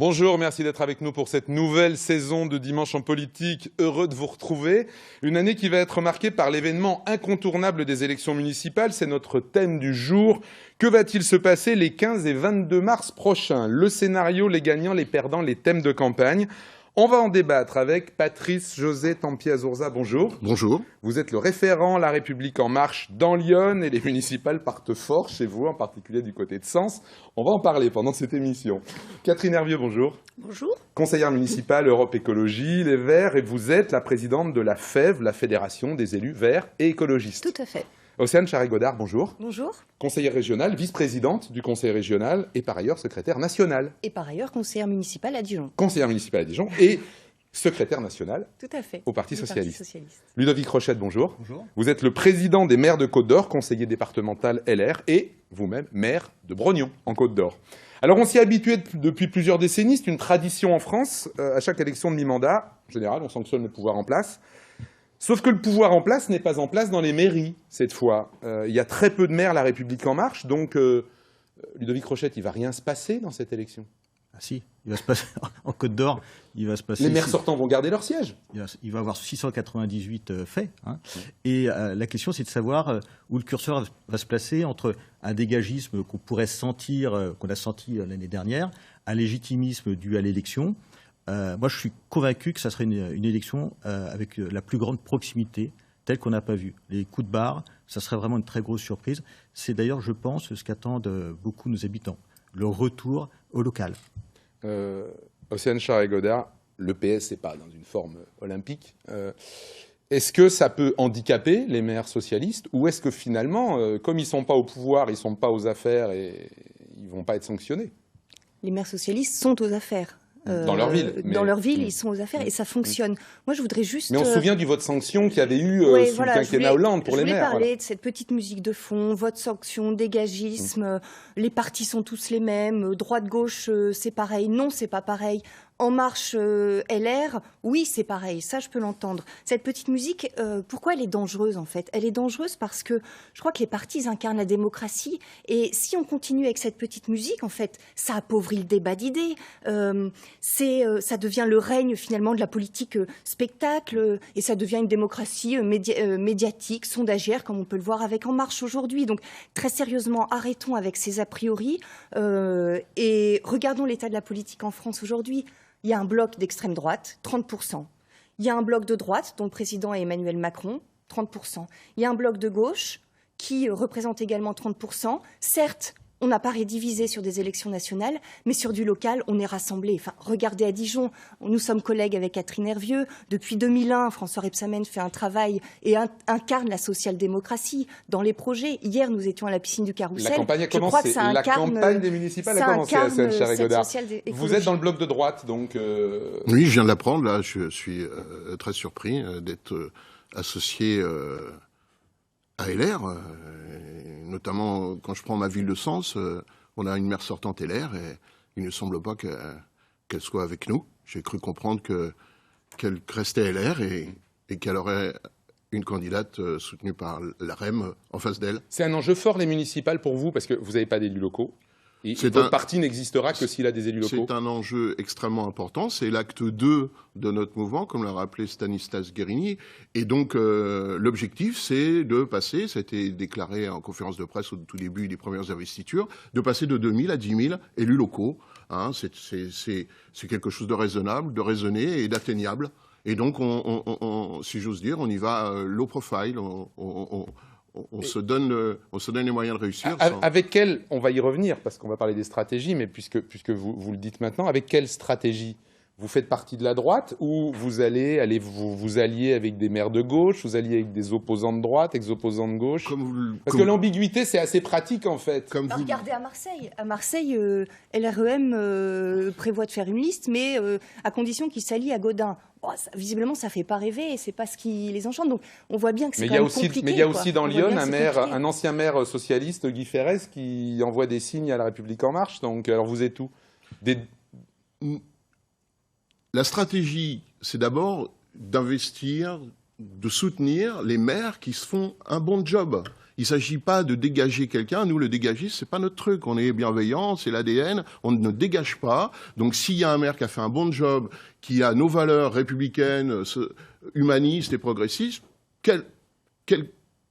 Bonjour, merci d'être avec nous pour cette nouvelle saison de Dimanche en politique. Heureux de vous retrouver. Une année qui va être marquée par l'événement incontournable des élections municipales. C'est notre thème du jour. Que va-t-il se passer les 15 et 22 mars prochains? Le scénario, les gagnants, les perdants, les thèmes de campagne. On va en débattre avec Patrice José Tampi-Azurza. Bonjour. Bonjour. Vous êtes le référent La République En Marche dans Lyon et les municipales partent fort chez vous, en particulier du côté de Sens. On va en parler pendant cette émission. Catherine Hervieux, bonjour. Bonjour. Conseillère municipale Europe Écologie, Les Verts, et vous êtes la présidente de la FEV, la Fédération des élus verts et écologistes. Tout à fait. Océane Charret-Godard, bonjour. Bonjour. Conseillère régionale, vice-présidente du conseil régional et par ailleurs secrétaire nationale. Et par ailleurs conseillère municipale à Dijon. Conseillère municipale à Dijon et secrétaire national Tout à fait. au Parti socialiste. Parti socialiste. Ludovic Rochette, bonjour. Bonjour. Vous êtes le président des maires de Côte-d'Or, conseiller départemental LR et vous-même maire de Brognon en Côte-d'Or. Alors on s'y est habitué depuis plusieurs décennies, c'est une tradition en France. À chaque élection de mi-mandat, en général, on sanctionne le pouvoir en place. Sauf que le pouvoir en place n'est pas en place dans les mairies, cette fois. Il y a très peu de maires La République En Marche, donc Ludovic Rochette, il ne va rien se passer dans cette élection. Ah si, il va se passer en Côte d'Or, il va se passer... Les maires sortants vont garder leur siège. Il va y avoir 698 faits. Hein. Et la question, c'est de savoir où le curseur va se placer entre un dégagisme qu'on pourrait sentir, qu'on a senti l'année dernière, un légitimisme dû à l'élection. Moi, je suis convaincu que ça serait une élection avec la plus grande proximité, telle qu'on n'a pas vu. Les coups de barre, ça serait vraiment une très grosse surprise. C'est d'ailleurs, je pense, ce qu'attendent beaucoup nos habitants, le retour au local. Océane Charret-Godard, le PS n'est pas dans une forme olympique. Est-ce que ça peut handicaper les maires socialistes ou est-ce que finalement, comme ils ne sont pas au pouvoir, ils ne sont pas aux affaires et ils ne vont pas être sanctionnés? Les maires socialistes sont aux affaires. Dans leur ville. Dans leur ville, ils sont aux affaires et ça fonctionne. Moi, je voudrais juste... Mais on se souvient du vote sanction qu'il y avait eu sous le quinquennat Hollande pour les maires. Je voulais parler de cette petite musique de fond, vote sanction, dégagisme, les partis sont tous les mêmes, droite-gauche, c'est pareil. Non, c'est pas pareil. En Marche, LR, oui, c'est pareil, ça je peux l'entendre. Cette petite musique, pourquoi elle est dangereuse en fait? Elle est dangereuse parce que je crois que les partis incarnent la démocratie et si on continue avec cette petite musique, en fait, ça appauvrit le débat d'idées. Ça devient le règne finalement de la politique spectacle et ça devient une démocratie médiatique, sondagière, comme on peut le voir avec En Marche aujourd'hui. Donc très sérieusement, arrêtons avec ces a priori et regardons l'état de la politique en France aujourd'hui. Il y a un bloc d'extrême droite, 30%. Il y a un bloc de droite, dont le président est Emmanuel Macron, 30%. Il y a un bloc de gauche qui représente également 30%. Certes, on n'a pas rédivisé sur des élections nationales, mais sur du local, on est rassemblés. Enfin, regardez à Dijon, nous sommes collègues avec Catherine Hervieux. Depuis 2001, François Rebsamen fait un travail et incarne la social-démocratie dans les projets. Hier, nous étions à la piscine du Carrousel. La campagne a commencé. La campagne des municipales a commencé à Charret-Godard. Vous êtes dans le bloc de droite, donc... Oui, je viens de l'apprendre, là. Je suis très surpris d'être associé à LR. Notamment, quand je prends ma ville de Sens, on a une maire sortante LR et il ne semble pas qu'elle soit avec nous. J'ai cru comprendre qu'elle restait LR et qu'elle aurait une candidate soutenue par la REM en face d'elle. C'est un enjeu fort, les municipales, pour vous, parce que vous n'avez pas d'élus locaux. Et votre parti n'existera que s'il a des élus locaux. C'est un enjeu extrêmement important. C'est l'acte 2 de notre mouvement, comme l'a rappelé Stanislas Guerini. Et donc, l'objectif, c'est de passer, ça a été déclaré en conférence de presse au tout début des premières investitures, de passer de 2000 à 10 000 élus locaux. Hein, c'est quelque chose de raisonnable, de raisonné et d'atteignable. Et donc, si j'ose dire, on y va low profile, on se donne les moyens de réussir. Avec quelle, on va y revenir, parce qu'on va parler des stratégies, mais puisque vous le dites maintenant, avec quelle stratégie? Vous faites partie de la droite ou vous allez vous allier avec des maires de gauche, vous alliez avec des opposants de droite, avec des opposants de gauche? Parce que l'ambiguïté, c'est assez pratique, en fait. Regardez à Marseille. À Marseille, LREM prévoit de faire une liste, mais à condition qu'il s'allie à Gaudin. Bon, visiblement, ça ne fait pas rêver et ce n'est pas ce qui les enchante. Donc, on voit bien que c'est quand même compliqué. Mais il y a aussi dans Lyon un ancien maire socialiste, Guy Ferrez, qui envoie des signes à La République En Marche. Donc, alors vous êtes où? La stratégie, c'est d'abord d'investir de soutenir les maires qui se font un bon job. Il ne s'agit pas de dégager quelqu'un. Nous, le dégagisme, c'est pas notre truc. On est bienveillant, c'est l'ADN. On ne dégage pas. Donc, s'il y a un maire qui a fait un bon job, qui a nos valeurs républicaines, humanistes et progressistes,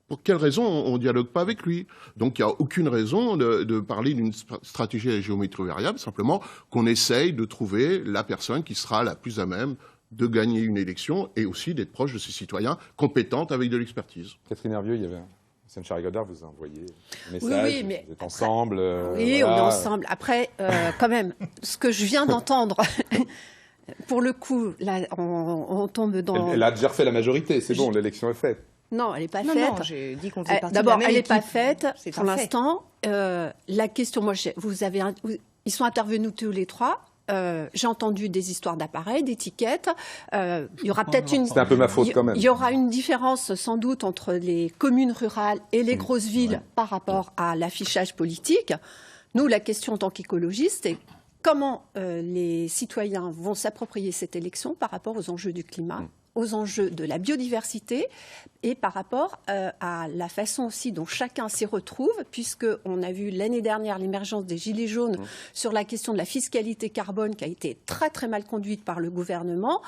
pour quelle raison on ne dialogue pas avec lui? Donc, il n'y a aucune raison de parler d'une stratégie à la géométrie variable, simplement qu'on essaye de trouver la personne qui sera la plus à même de gagner une élection et aussi d'être proche de ses citoyens, compétente avec de l'expertise. Catherine Hervieux, il y avait... Sam Charry-Godard vous a envoyé un message, oui, mais vous êtes ensemble. Oui, voilà. on est ensemble. Après, quand même, ce que je viens d'entendre, pour le coup, là, on tombe dans... Elle a déjà refait la majorité, c'est bon, l'élection est faite. Non, elle n'est pas Non, faite. non, j'ai dit qu'on faisait partie D'abord, de la même elle n'est pas équipe. faite C'est pour un fait. l'instant. La question, moi, ils sont intervenus tous les trois. J'ai entendu des histoires d'appareils, d'étiquettes. Il y aura peut-être une... C'est un peu ma faute quand même. Il y aura une différence sans doute entre les communes rurales et les grosses villes par rapport à l'affichage politique. Nous, la question en tant qu'écologistes, c'est comment les citoyens vont s'approprier cette élection par rapport aux enjeux du climat, aux enjeux de la biodiversité et par rapport à la façon aussi dont chacun s'y retrouve, puisqu'on a vu l'année dernière l'émergence des Gilets jaunes sur la question de la fiscalité carbone qui a été très très mal conduite par le gouvernement,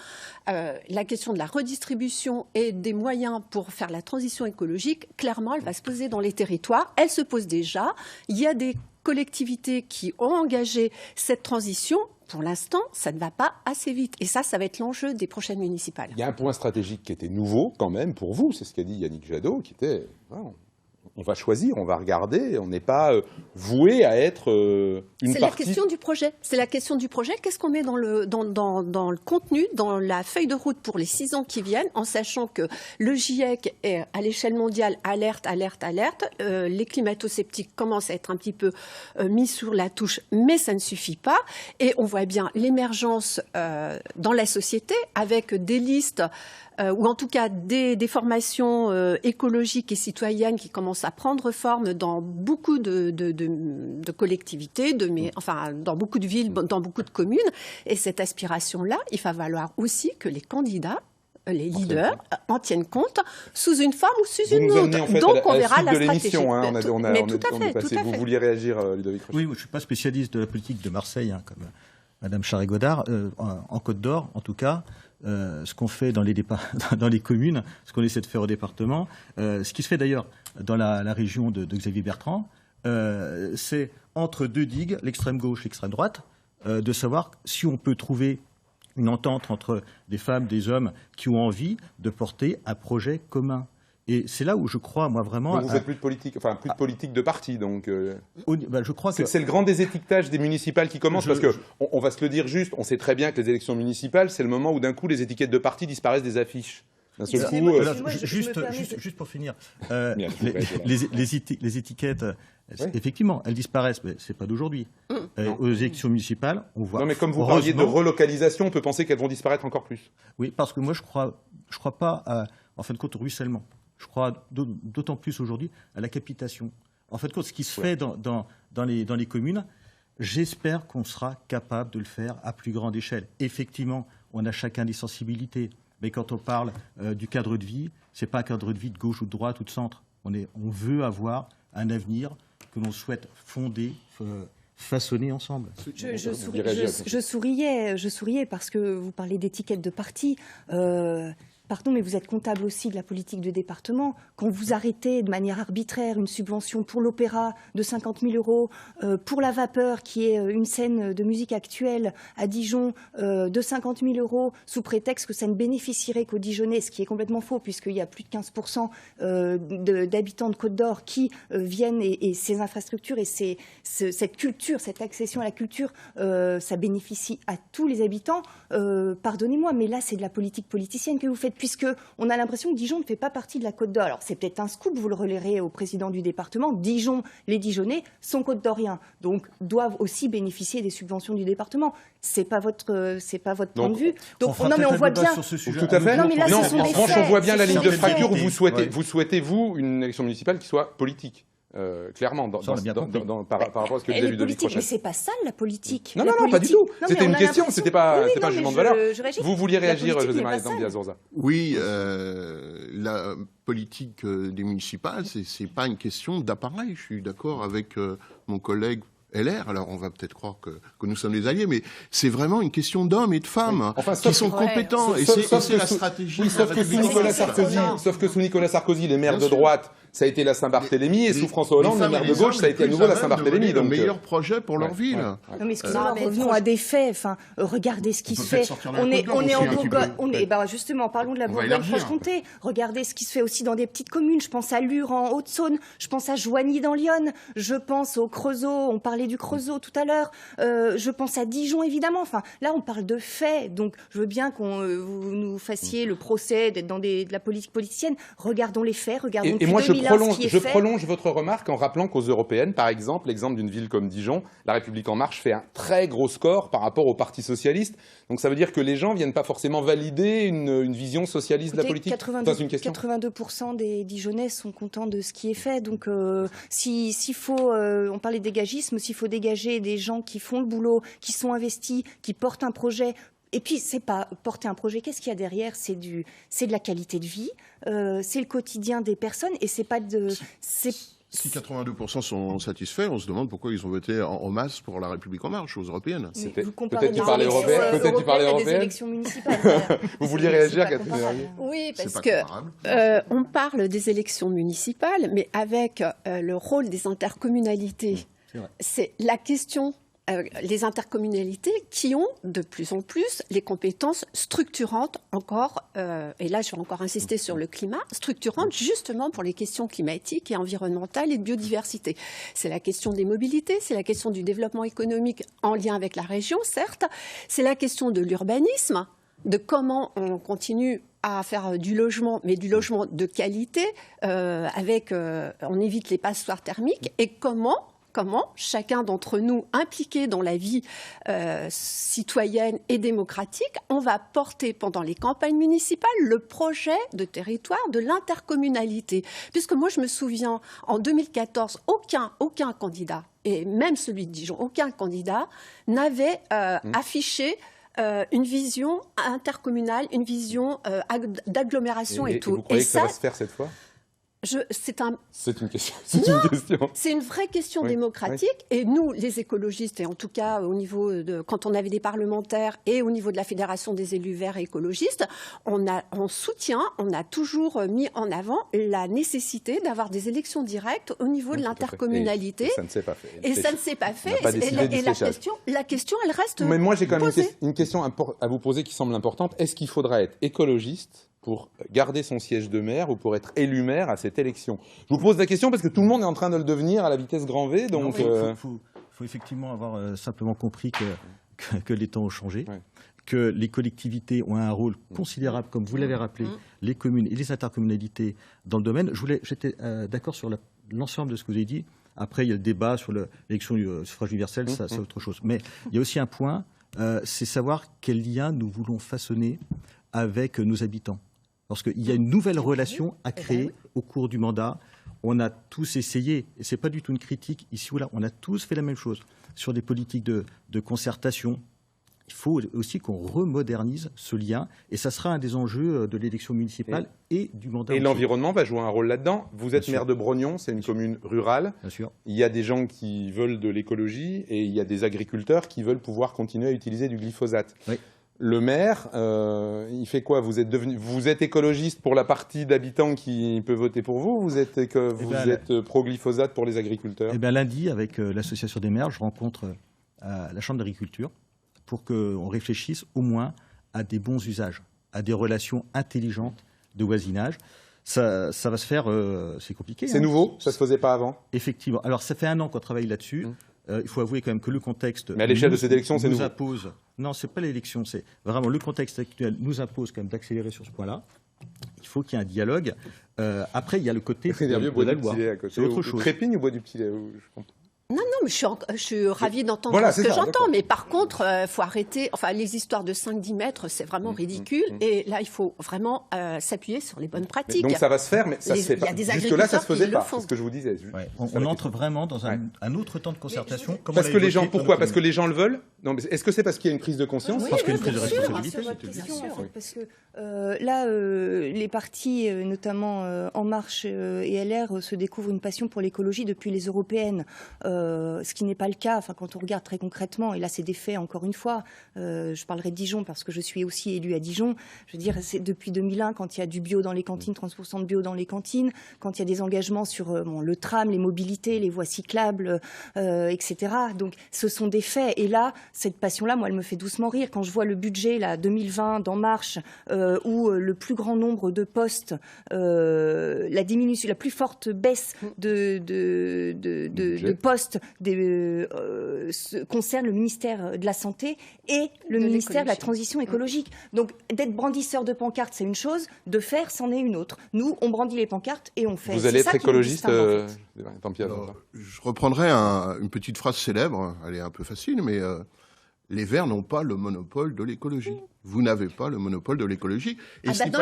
la question de la redistribution et des moyens pour faire la transition écologique, clairement elle va se poser dans les territoires, elle se pose déjà, il y a des collectivités qui ont engagé cette transition. Pour l'instant, ça ne va pas assez vite. Et ça va être l'enjeu des prochaines municipales. Il y a un point stratégique qui était nouveau quand même pour vous, c'est ce qu'a dit Yannick Jadot, qui était on va choisir, on va regarder, on n'est pas voué à être une partie... C'est la question du projet. C'est la question du projet. Qu'est-ce qu'on met dans le contenu, dans la feuille de route pour les 6 ans qui viennent, en sachant que le GIEC est à l'échelle mondiale alerte. Les climato-sceptiques commencent à être un petit peu mis sur la touche, mais ça ne suffit pas. Et on voit bien l'émergence dans la société avec des listes ou en tout cas des formations écologiques et citoyennes qui commencent à prendre forme dans beaucoup de collectivités, dans beaucoup de villes, dans beaucoup de communes. Et cette aspiration-là, il va falloir aussi que les candidats, les leaders, en tiennent compte sous une forme ou sous une autre. En fait, donc on verra la de stratégie. l'émission, hein, Mais tout à fait. Vous vouliez réagir, Ludovic Rocher? Oui, moi, je ne suis pas spécialiste de la politique de Marseille, comme Madame Charry-Godard. En Côte d'Or, en tout cas, ce qu'on fait dans les communes, ce qu'on essaie de faire au département, ce qui se fait d'ailleurs dans la région de Xavier Bertrand, c'est entre deux digues, l'extrême gauche, l'extrême droite, de savoir si on peut trouver une entente entre des femmes, des hommes qui ont envie de porter un projet commun. Et c'est là où je crois, moi, vraiment... Donc vous faites plus de politique, enfin plus de politique de parti, donc... je crois que... C'est le grand désétiquetage des municipales qui commence, parce qu'on va se le dire juste, on sait très bien que les élections municipales, c'est le moment où d'un coup les étiquettes de parti disparaissent des affiches. D'un seul coup... Juste pour finir, les étiquettes, effectivement, elles disparaissent, mais ce n'est pas d'aujourd'hui. Aux élections municipales, on voit... Non, mais comme vous parliez de relocalisation, on peut penser qu'elles vont disparaître encore plus. Oui, parce que moi, je crois pas, en fin de compte, au ruissellement. Je crois d'autant plus aujourd'hui à la capitation. En fin de compte, ce qui se fait dans les communes, j'espère qu'on sera capable de le faire à plus grande échelle. Effectivement, on a chacun des sensibilités. Mais quand on parle du cadre de vie, ce n'est pas un cadre de vie de gauche ou de droite ou de centre. On veut avoir un avenir que l'on souhaite fonder, façonner ensemble. Je souriais parce que vous parlez d'étiquette de parti. Pardon, mais vous êtes comptable aussi de la politique de département. Quand vous arrêtez de manière arbitraire une subvention pour l'opéra de 50 000 €, pour la Vapeur, qui est une scène de musique actuelle à Dijon, de 50 000 €, sous prétexte que ça ne bénéficierait qu'aux Dijonnais, ce qui est complètement faux, puisqu'il y a plus de 15% d'habitants de Côte d'Or qui viennent, et ces infrastructures et cette culture, cette accession à la culture, ça bénéficie à tous les habitants. Pardonnez-moi, mais là, c'est de la politique politicienne que vous faites, puisqu'on a l'impression que Dijon ne fait pas partie de la Côte d'Or. Alors, c'est peut-être un scoop, vous le relayerez au président du département. Dijon, les Dijonnais sont côte-d'oriens, donc doivent aussi bénéficier des subventions du département. C'est pas votre point de vue. Donc, non, mais on voit bien. Tout à fait. Non, mais là, non, ce sont en des revanche, faits. on voit bien la ligne de fracture où des vous souhaitez, vous, une élection municipale qui soit politique. clairement, par rapport à ce que disait Ludovic Rochette. Mais c'est pas ça la politique. Non, pas du tout. C'était une question, c'était pas un jugement de valeur. Vous vouliez réagir, José-Marie Diaz-Urza? Oui, la politique des municipales, c'est pas une question d'appareil. Je suis d'accord avec mon collègue LR, alors on va peut-être croire que nous sommes des alliés, mais c'est vraiment une question d'hommes et de femmes qui sont compétents. Et c'est la stratégie. Oui, sauf que sous Nicolas Sarkozy, les maires de droite, ça a été la Saint-Barthélemy, et sous François Hollande, les maires de gauche, ça a été à nouveau la Saint-Barthélemy. Donc, le meilleur projet pour leur ville. Non, mais excusez-moi, revenons à des faits. Enfin, regardez ce qui se fait. On est en Bourgogne. Justement, parlons de la Bourgogne-Franche-Comté. Regardez ce qui se fait aussi dans des petites communes. Je pense à Lure, en Haute-Saône. Je pense à Joigny, dans l'Yonne. Je pense au Creusot. On parlait du Creusot tout à l'heure. Je pense à Dijon, évidemment. Enfin, là, on parle de faits. Donc, je veux bien vous nous fassiez le procès d'être dans de la politique politicienne. Regardons les faits. Regardons depuis 2001 ce qui est fait. Je prolonge votre remarque en rappelant qu'aux européennes, par exemple, l'exemple d'une ville comme Dijon, La République En Marche fait un très gros score par rapport au Parti socialiste. Donc ça veut dire que les gens viennent pas forcément valider une vision socialiste de la politique. 82% des Dijonnais sont contents de ce qui est fait. Donc s'il faut, on parlait de dégagisme, s'il faut dégager des gens qui font le boulot, qui sont investis, qui portent un projet. Et puis, c'est pas porter un projet. Qu'est-ce qu'il y a derrière? C'est de la qualité de vie, c'est le quotidien des personnes, et c'est pas de. Si 82% sont satisfaits, on se demande pourquoi ils ont voté en masse pour La République En Marche aux européennes. Peut-être tu parlais européenne. Des élections municipales. Vous vouliez réagir, Catherine Verrier? Oui, parce que on parle des élections municipales, mais avec le rôle des intercommunalités. C'est la question. Les intercommunalités qui ont de plus en plus les compétences structurantes encore, et là je vais encore insister sur le climat, structurantes justement pour les questions climatiques et environnementales et de biodiversité. C'est la question des mobilités, c'est la question du développement économique en lien avec la région, certes, c'est la question de l'urbanisme, de comment on continue à faire du logement, mais du logement de qualité, on évite les passoires thermiques, et comment chacun d'entre nous, impliqué dans la vie citoyenne et démocratique, on va porter pendant les campagnes municipales le projet de territoire de l'intercommunalité. Puisque moi, je me souviens, en 2014, aucun candidat, et même celui de Dijon, aucun candidat n'avait affiché une vision intercommunale, une vision d'agglomération et tout. Et vous croyez que ça va se faire cette fois? C'est une question. C'est une vraie question démocratique. Oui. Et nous, les écologistes, et en tout cas au niveau quand on avait des parlementaires et au niveau de la Fédération des élus verts et écologistes, on a toujours mis en avant la nécessité d'avoir des à directes au niveau de l'intercommunalité. Et ça ne s'est pas fait. Et ça ne s'est pas fait. Et la question, elle reste. Mais moi, j'ai quand même une question à vous poser qui semble importante. Est-ce qu'il faudra être écologiste pour garder son siège de maire ou pour être élu maire à cette élection? Je vous pose la question parce que tout le monde est en train de le devenir à la vitesse grand V. Donc, il faut effectivement avoir simplement compris que les temps ont changé, que les collectivités ont un rôle considérable, comme vous l'avez rappelé, les communes et les intercommunalités dans le domaine. J'étais d'accord sur l'ensemble de ce que vous avez dit. Après, il y a le débat sur l'élection du suffrage universel, ça c'est autre chose. Mais il y a aussi un point, c'est savoir quel lien nous voulons façonner avec nos habitants. Parce qu'il y a une nouvelle relation à créer au cours du mandat. On a tous essayé, et ce n'est pas du tout une critique ici ou là, on a tous fait la même chose sur des politiques de concertation. Il faut aussi qu'on remodernise ce lien, et ça sera un des enjeux de l'élection municipale et du mandat. Et l'environnement va jouer un rôle là-dedans. Vous êtes maire de Brognon, c'est une commune rurale. Bien sûr. Il y a des gens qui veulent de l'écologie, et il y a des agriculteurs qui veulent pouvoir continuer à utiliser du glyphosate. Oui. Le maire, il fait quoi? Vous êtes écologiste pour la partie d'habitants qui peut voter pour vous? Vous êtes pro-glyphosate pour les agriculteurs? Lundi, avec l'association des maires, je rencontre la Chambre d'agriculture pour qu'on réfléchisse au moins à des bons usages, à des relations intelligentes de voisinage. Ça va se faire, c'est compliqué. C'est nouveau? Ça ne se faisait pas avant? Effectivement. Alors, ça fait 1 an qu'on travaille là-dessus. Il faut avouer quand même que le contexte... Mais à l'échelle de cette élection, c'est nouveau. Non, ce n'est pas l'élection, c'est vraiment le contexte actuel nous impose quand même d'accélérer sur ce point-là. Il faut qu'il y ait un dialogue. Après, il y a le côté de la loi. C'est autre chose. Trépigne ou boit du petit lait? Non, mais je suis ravie d'entendre Voilà, ce c'est que ça, j'entends. d'accord. Mais par contre, faut arrêter. Enfin, les histoires de 5-10 mètres, c'est vraiment ridicule. Et là, il faut vraiment s'appuyer sur les bonnes pratiques. Donc ça va se faire, mais ça se fait Il y a pas. des Jusque-là, ça se agriculteurs qui faisait le pas. font. C'est ce que je vous disais. Ouais, on entre vraiment dans un autre temps de concertation. comme Parce on que l'a les gens, évoqué pourquoi? dans Parce que les gens le veulent? Non, mais est-ce que c'est parce qu'il y a une prise de conscience? Parce qu'il y a une prise de bien sûr, responsabilité. c'est votre question, Bien en sûr. fait, parce que là, les partis, notamment En Marche et LR, se découvrent une passion pour l'écologie depuis les européennes, ce qui n'est pas le cas. Enfin, quand on regarde très concrètement, et là, c'est des faits. Encore une fois, je parlerai de Dijon parce que je suis aussi élue à Dijon. Je veux dire, c'est depuis 2001, quand il y a du bio dans les cantines, 30% de bio dans les cantines, quand il y a des engagements sur le tram, les mobilités, les voies cyclables, etc. Donc, ce sont des faits. Et là, cette passion-là, moi, elle me fait doucement rire. Quand je vois le budget, là, 2020, d'En Marche, où le plus grand nombre de postes, la diminution, la plus forte baisse de postes concerne le ministère de la Santé et le ministère de la Transition écologique. Donc, d'être brandisseur de pancartes, c'est une chose. De faire, c'en est une autre. Nous, on brandit les pancartes et on fait. Vous allez C'est ça être qui nous écologiste, distingue, en fait. tant pis, Alors, je reprendrai une petite phrase célèbre, elle est un peu facile, mais les Verts n'ont pas le monopole de l'écologie. Vous n'avez pas le monopole de l'écologie. Et Dans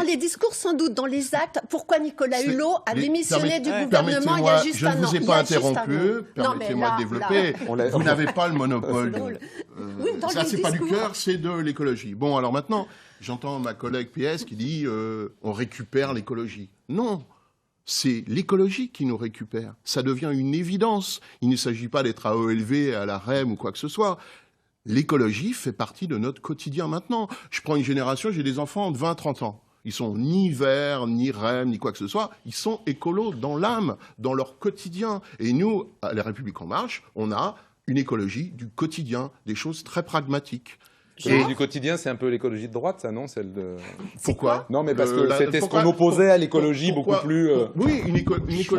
les discours, sans doute, dans les actes, pourquoi Nicolas Hulot a démissionné du gouvernement il y a juste un an? Je ne vous ai pas interrompu, permettez-moi de développer. Vous n'avez pas le monopole. Ça, c'est pas du cœur, c'est de l'écologie. Bon, alors maintenant, j'entends ma collègue PS qui dit on récupère l'écologie. Non. C'est l'écologie qui nous récupère. Ça devient une évidence. Il ne s'agit pas d'être à ELV, à la REM ou quoi que ce soit. L'écologie fait partie de notre quotidien maintenant. Je prends une génération, j'ai des enfants de 20-30 ans. Ils sont ni verts, ni REM, ni quoi que ce soit. Ils sont écolos dans l'âme, dans leur quotidien. Et nous, à La République En Marche, on a une écologie du quotidien, des choses très pragmatiques. Et du quotidien, c'est un peu l'écologie de droite, ça, non? Celle de... Pourquoi? Non, mais parce que c'était ce qu'on opposait à l'écologie beaucoup plus... Oui, une écologie mots,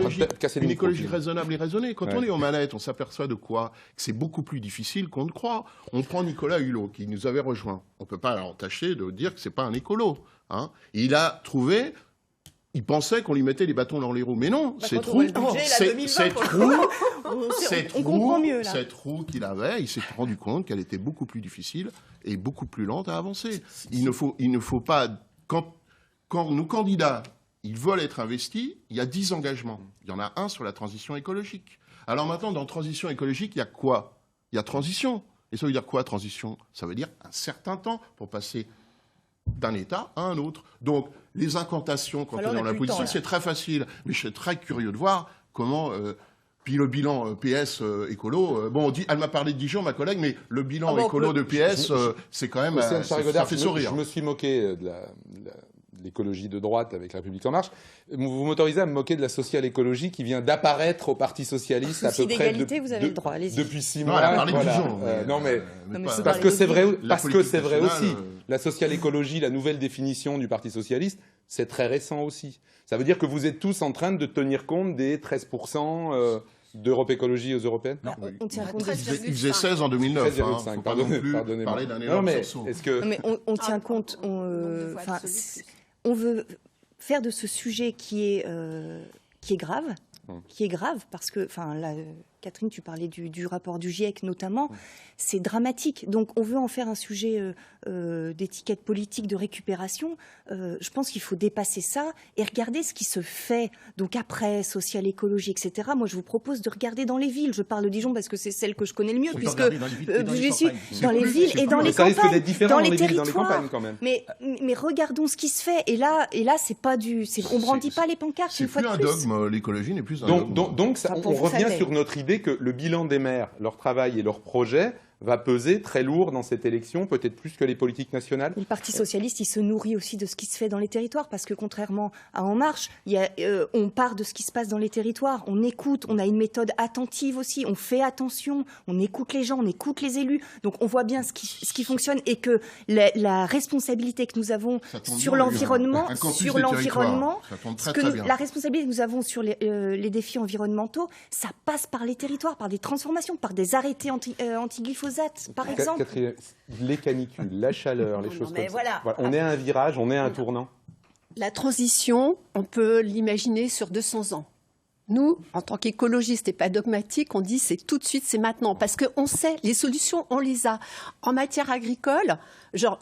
raisonnable et raisonnée. Quand on est aux manettes, on s'aperçoit de quoi? Que c'est beaucoup plus difficile qu'on ne croit. On prend Nicolas Hulot, qui nous avait rejoint. On ne peut pas l'entacher de dire que c'est pas un écolo. Hein. Il a trouvé... Il pensait qu'on lui mettait les bâtons dans les roues. Mais non, c'est trop. Cette roue qu'il avait, il s'est rendu compte qu'elle était beaucoup plus difficile et beaucoup plus lente à avancer. Il ne faut pas... Quand nos candidats, ils veulent être investis, il y a 10 engagements. Il y en a un sur la transition écologique. Alors maintenant, dans transition écologique, il y a quoi? Il y a transition. Et ça veut dire quoi, transition? Ça veut dire un certain temps pour passer d'un État à un autre. Donc, les incantations, quand on est dans la politique, c'est très facile. Mais je suis très curieux de voir comment... Puis le bilan PS écolo, elle m'a parlé de Dijon, ma collègue, mais le bilan écolo de PS, c'est quand même... ça fait sourire. Je me suis moqué de l'écologie de droite avec La République En Marche. Vous m'autorisez à me moquer de la social-écologie qui vient d'apparaître au Parti Socialiste à peu près vous avez le droit, allez-y. depuis 6 mois. Elle a parlé de Dijon. Non, mais parce que c'est vrai aussi. nationale, La social-écologie, la nouvelle définition du Parti Socialiste, c'est très récent aussi. Ça veut dire que vous êtes tous en train de tenir compte des 13% d'Europe Écologie aux européennes? Non. On tient compte. Il faisait 16 en 2009. 13,5, pardonnez-moi. Parler d'un énorme sursaut. Mais on tient compte. On veut faire de ce sujet qui est grave, parce que, Catherine, tu parlais du rapport du GIEC notamment, c'est dramatique. Donc on veut en faire un sujet d'étiquette politique, de récupération. Je pense qu'il faut dépasser ça et regarder ce qui se fait. Donc après, social, écologie, etc. Moi, je vous propose de regarder dans les villes. Je parle de Dijon parce que c'est celle que je connais le mieux, puisque je suis dans les villes et dans les campagnes. Ça risque d'être différent dans les villes, dans les campagnes quand même. Mais regardons ce qui se fait. Et là, c'est pas on brandit pas les pancartes une fois de plus. C'est plus un dogme. L'écologie n'est plus un dogme. Donc on revient sur notre idée que le bilan des maires, leur travail et leur projet va peser très lourd dans cette élection, peut-être plus que les politiques nationales. Le Parti socialiste, il se nourrit aussi de ce qui se fait dans les territoires, parce que contrairement à En Marche, on part de ce qui se passe dans les territoires, on écoute, on a une méthode attentive aussi, on fait attention, on écoute les gens, on écoute les élus, donc on voit bien ce qui fonctionne et que la responsabilité que nous avons sur l'environnement, la responsabilité que nous avons sur les défis environnementaux, ça passe par les territoires, par des transformations, par des arrêtés anti-glyphosate, par exemple. Catherine, les canicules, la chaleur, les choses comme ça. Voilà, on est à un virage, on est à un tournant. La transition, on peut l'imaginer sur 200 ans. Nous, en tant qu'écologistes et pas dogmatiques, on dit c'est tout de suite, c'est maintenant. Parce qu'on sait, les solutions, on les a. En matière agricole,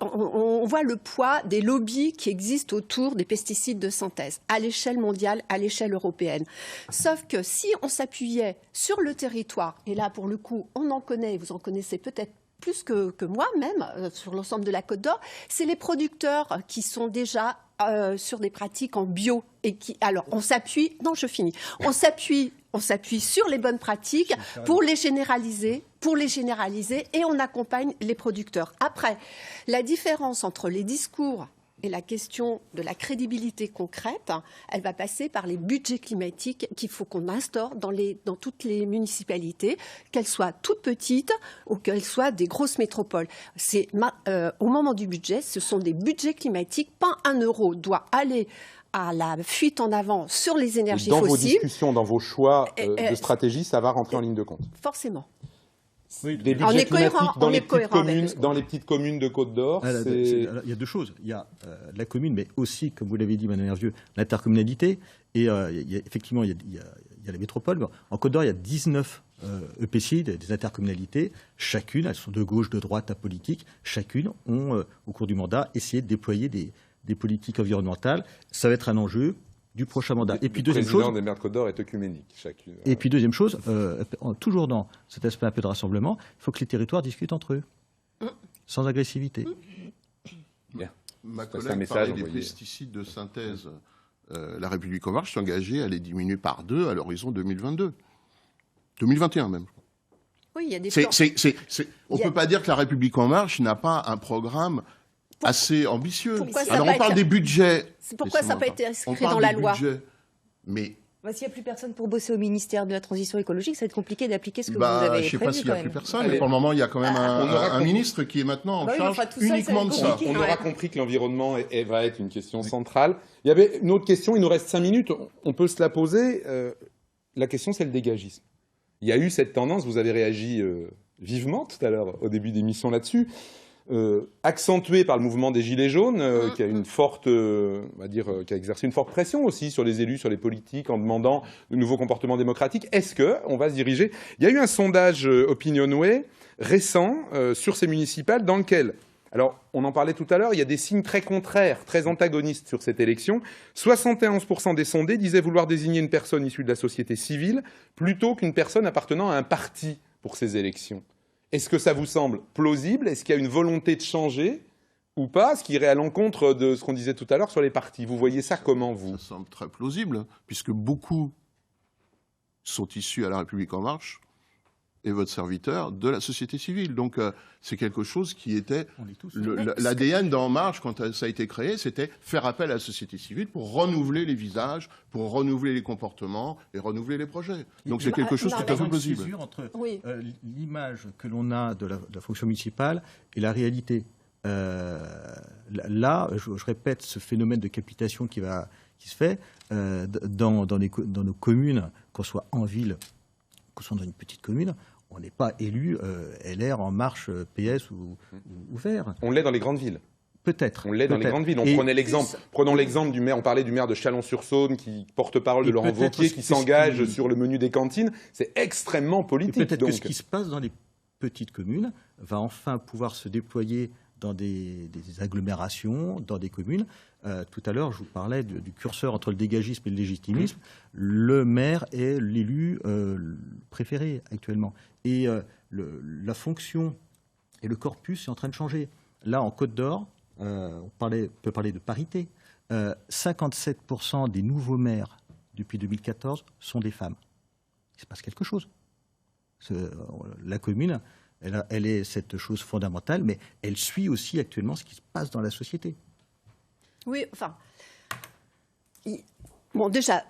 on voit le poids des lobbies qui existent autour des pesticides de synthèse, à l'échelle mondiale, à l'échelle européenne. Sauf que si on s'appuyait sur le territoire, et là, pour le coup, on en connaît, vous en connaissez peut-être plus que moi même, sur l'ensemble de la Côte d'Or, c'est les producteurs qui sont déjà sur des pratiques en bio et qui, alors, on s'appuie sur les bonnes pratiques pour les généraliser et on accompagne les producteurs. Après, la différence entre les discours et la question de la crédibilité concrète, elle va passer par les budgets climatiques qu'il faut qu'on instaure dans toutes les municipalités, qu'elles soient toutes petites ou qu'elles soient des grosses métropoles. Au moment du budget, ce sont des budgets climatiques. Pas 1 euro doit aller à la fuite en avant sur les énergies fossiles. Dans vos discussions, dans vos choix de stratégie, ça va rentrer en ligne de compte. Forcément. Oui, des budgets climatiques dans les petites communes de Côte d'Or. Il y a 2 choses. Il y a la commune, mais aussi, comme vous l'avez dit, Madame Hervieux, l'intercommunalité. Et effectivement, il y a la métropole. En Côte d'Or, il y a 19 EPCI, des intercommunalités. Chacune, elles sont de gauche, de droite, apolitiques. Chacune ont, au cours du mandat, essayé de déployer des politiques environnementales. Ça va être un enjeu du prochain mandat. Et puis deuxième chose, le président des maires de Côte d'Or est œcuménique. Chacune. Et puis deuxième chose, toujours dans cet aspect un peu de rassemblement, il faut que les territoires discutent entre eux, sans agressivité. Bien. Ma collègue parlait des pesticides de synthèse. La République en marche s'est engagée à les diminuer par 2 à l'horizon 2022. 2021 même. Oui, il y a des on ne peut pas dire que la République en marche n'a pas un programme assez ambitieux. Alors on parle des budgets. C'est pourquoi ça n'a pas été inscrit dans la loi. Mais s'il n'y a plus personne pour bosser au ministère de la Transition écologique, ça va être compliqué d'appliquer ce que vous avez prévu. Je ne sais pas s'il n'y a plus personne, mais pour le moment, il y a quand même un ministre qui est maintenant en charge uniquement de ça. On aura compris que l'environnement va être une question centrale. Il y avait une autre question, il nous reste 5 minutes, on peut se la poser. La question, c'est le dégagisme. Il y a eu cette tendance, vous avez réagi vivement tout à l'heure au début d'émission là-dessus, accentuée par le mouvement des Gilets jaunes, qui a une forte, qui a exercé une forte pression aussi sur les élus, sur les politiques, en demandant de nouveaux comportements démocratiques. Est-ce qu'on va se diriger? Il y a eu un sondage Opinionway récent sur ces municipales dans lequel, alors on en parlait tout à l'heure, il y a des signes très contraires, très antagonistes sur cette élection. 71% des sondés disaient vouloir désigner une personne issue de la société civile plutôt qu'une personne appartenant à un parti pour ces élections. Est-ce que ça vous semble plausible? Est-ce qu'il y a une volonté de changer ou pas, ce qui irait à l'encontre de ce qu'on disait tout à l'heure sur les partis? Vous voyez ça comment, vous? Ça semble très plausible, puisque beaucoup sont issus à La République En Marche et votre serviteur de la société civile. Donc c'est quelque chose qui était l'ADN d'En Marche quand ça a été créé, c'était faire appel à la société civile pour renouveler les visages, pour renouveler les comportements et renouveler les projets. Donc c'est quelque chose tout à fait plausible. Entre l'image que l'on a de la fonction municipale et la réalité. Là, je répète, ce phénomène de capitation qui se fait dans nos communes, qu'on soit en ville, qu'on soit dans une petite commune, on n'est pas élu LR, En Marche, PS ou Vert. On l'est dans les grandes villes. Peut-être. On l'est dans les grandes villes. Prenons l'exemple du maire, on parlait du maire de Chalon-sur-Saône, qui porte-parole de Laurent Wauquiez, qui s'engage sur le menu des cantines. C'est extrêmement politique. Peut-être que ce qui se passe dans les petites communes va enfin pouvoir se déployer dans des agglomérations, dans des communes. Tout à l'heure, je vous parlais du curseur entre le dégagisme et le légitimisme. Le maire est l'élu préféré actuellement. Et la fonction et le corpus est en train de changer. Là, en Côte d'Or, on peut parler de parité. 57% des nouveaux maires depuis 2014 sont des femmes. Il se passe quelque chose. La commune, elle est cette chose fondamentale, mais elle suit aussi actuellement ce qui se passe dans la société. Oui, enfin, bon, déjà,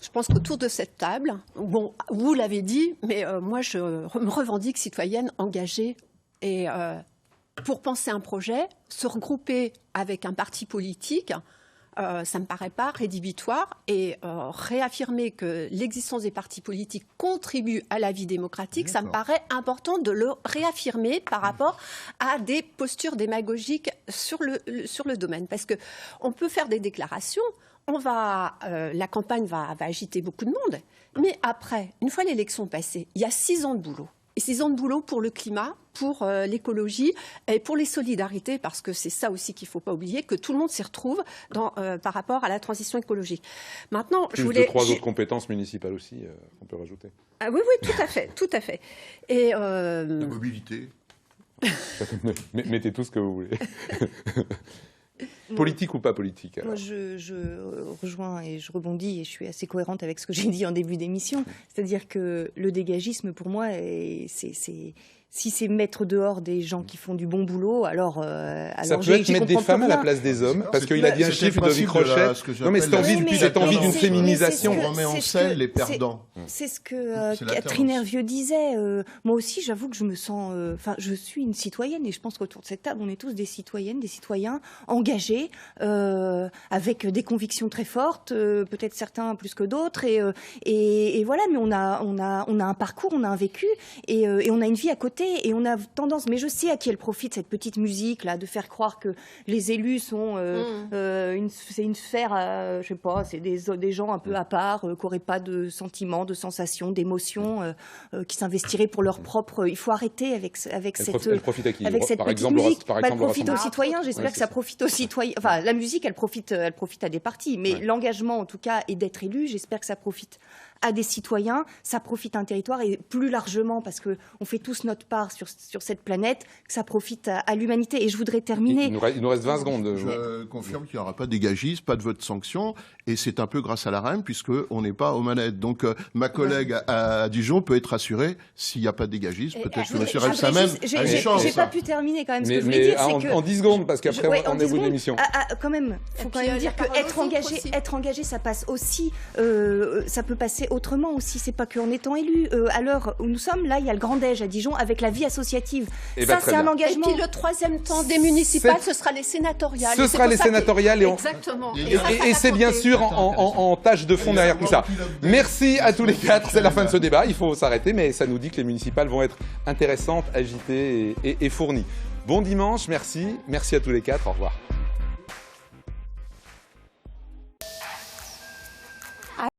je pense qu'autour de cette table, bon, vous l'avez dit, mais moi, je me revendique citoyenne engagée et pour penser un projet, se regrouper avec un parti politique, ça ne me paraît pas rédhibitoire et réaffirmer que l'existence des partis politiques contribue à la vie démocratique, ça me paraît important de le réaffirmer par rapport à des postures démagogiques sur le domaine. Parce qu'on peut faire des déclarations, la campagne va agiter beaucoup de monde. Mais après, une fois l'élection passée, il y a 6 ans de boulot. Et 6 ans de boulot pour le climat, pour l'écologie et pour les solidarités, parce que c'est ça aussi qu'il ne faut pas oublier, que tout le monde s'y retrouve par rapport à la transition écologique. Maintenant, Plus de 3 autres compétences municipales aussi, on peut rajouter. Ah oui, oui, tout à fait, tout à fait. Et la mobilité. Mettez tout ce que vous voulez. Politique ou pas politique alors. Moi, je rejoins et je rebondis et je suis assez cohérente avec ce que j'ai dit en début d'émission. C'est-à-dire que le dégagisme, pour moi, si c'est mettre dehors des gens qui font du bon boulot, alors ça peut être mettre des femmes à la place des hommes, parce qu'il a dit un chiffre de Crochet. Non, mais cette envie d'une féminisation. On remet en scène les perdants. C'est ce que Catherine Hervieux disait. Moi aussi, j'avoue que je me sens... je suis une citoyenne et je pense qu'autour de cette table, on est tous des citoyennes, des citoyens engagés, avec des convictions très fortes, peut-être certains plus que d'autres. Et voilà, mais on a un parcours, on a un vécu et on a une vie à côté. Et on a tendance, mais je sais à qui elle profite, cette petite musique là, de faire croire que les élus sont c'est une sphère, je sais pas, c'est des gens un peu à part, qui n'auraient pas de sentiments, de sensations, d'émotions, qui s'investiraient pour leur propre. Il faut arrêter avec cette petite musique. Elle profite aux citoyens. J'espère que ça profite aux citoyens. Enfin, la musique, elle profite à des partis, mais l'engagement, en tout cas, est d'être élu. J'espère que ça profite à des citoyens, ça profite à un territoire et plus largement, parce qu'on fait tous notre part sur cette planète, que ça profite à l'humanité. Et je voudrais terminer... Il nous reste 20 secondes. Je confirme qu'il n'y aura pas de dégagisme, pas de vote sanction, et c'est un peu grâce à la REM, puisqu'on n'est pas aux manettes. Donc ma collègue à Dijon peut être rassurée, s'il n'y a pas de dégagisme, peut-être que M. Rebsamen a une chance. J'ai pas pu terminer quand même. Ce que je voulais dire, c'est que... En 10 secondes, parce qu'après on est au bout de l'émission. Quand même, il faut quand même dire qu'être engagé, ça passe aussi... ça peut passer autrement aussi, c'est pas qu'en étant élu. À l'heure où nous sommes, là, il y a le Grand Déj à Dijon avec la vie associative. Ça, c'est un engagement. Et puis le 3e temps des municipales, ce sera les sénatoriales. Ce sera les sénatoriales. Exactement. Et c'est bien sûr en tâche de fond derrière tout ça. Merci à tous les 4. C'est la fin de ce débat. Il faut s'arrêter, mais ça nous dit que les municipales vont être intéressantes, agitées et fournies. Bon dimanche, merci. Merci à tous les 4. Au revoir.